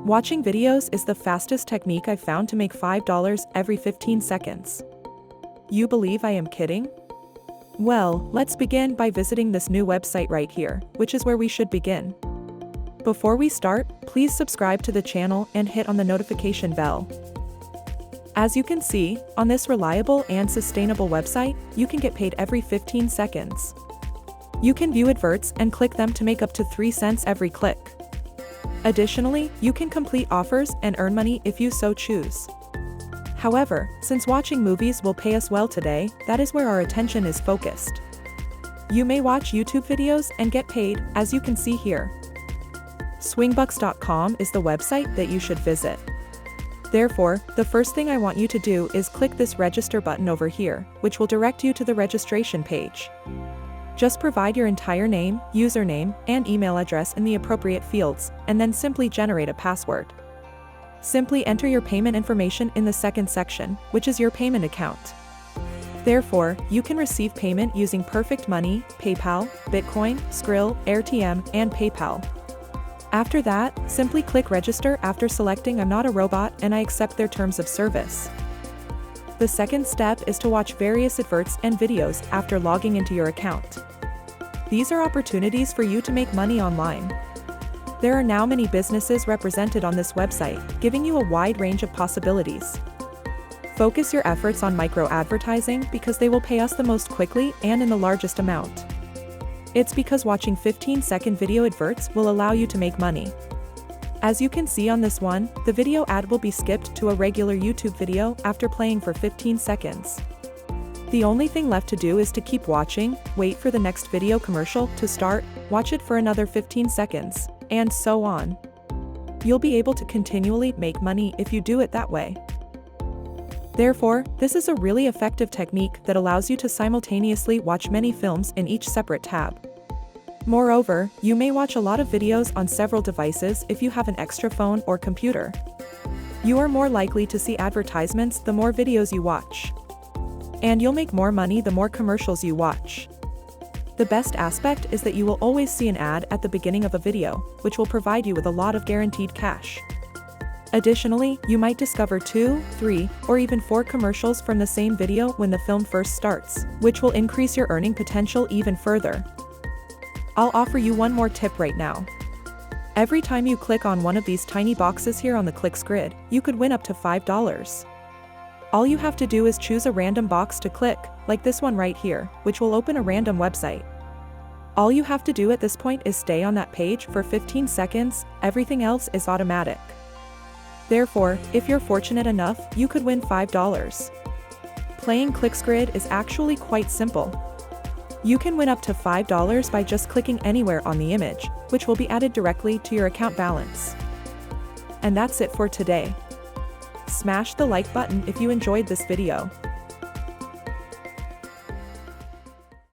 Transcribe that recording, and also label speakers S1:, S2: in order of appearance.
S1: Watching videos is the fastest technique I've found to make $5 every 15 seconds. You believe I am kidding? Well, let's begin by visiting this new website right here, which is where we should begin. Before we start, please subscribe to the channel and hit on the notification bell. As you can see, on this reliable and sustainable website, you can get paid every 15 seconds. You can view adverts and click them to make up to 3 cents every click. Additionally, you can complete offers and earn money if you so choose. However, since watching movies will pay us well today, that is where our attention is focused. You may watch YouTube videos and get paid, as you can see here. Swingbucks.com is the website that you should visit. Therefore, the first thing I want you to do is click this register button over here, which will direct you to the registration page. Just provide your entire name, username, and email address in the appropriate fields, and then simply generate a password. Simply enter your payment information in the second section, which is your payment account. Therefore, you can receive payment using Perfect Money, PayPal, Bitcoin, Skrill, AirTM, and PayPal. After that, simply click Register after selecting I'm not a robot and I accept their terms of service. The second step is to watch various adverts and videos after logging into your account. These are opportunities for you to make money online. There are now many businesses represented on this website, giving you a wide range of possibilities. Focus your efforts on micro-advertising because they will pay us the most quickly and in the largest amount. It's because watching 15-second video adverts will allow you to make money. As you can see on this one, the video ad will be skipped to a regular YouTube video after playing for 15 seconds. The only thing left to do is to keep watching, wait for the next video commercial to start, watch it for another 15 seconds, and so on. You'll be able to continually make money if you do it that way. Therefore, this is a really effective technique that allows you to simultaneously watch many films in each separate tab. Moreover, you may watch a lot of videos on several devices if you have an extra phone or computer. You are more likely to see advertisements the more videos you watch. And you'll make more money the more commercials you watch. The best aspect is that you will always see an ad at the beginning of a video, which will provide you with a lot of guaranteed cash. Additionally, you might discover 2, 3, or even 4 commercials from the same video when the film first starts, which will increase your earning potential even further. I'll offer you one more tip right now. Every time you click on one of these tiny boxes here on the clicks grid, you could win up to $5. All you have to do is choose a random box to click, like this one right here, which will open a random website. All you have to do at this point is stay on that page for 15 seconds, everything else is automatic. Therefore, if you're fortunate enough, you could win $5. Playing ClicksGrid is actually quite simple. You can win up to $5 by just clicking anywhere on the image, which will be added directly to your account balance. And that's it for today. Smash the like button if you enjoyed this video.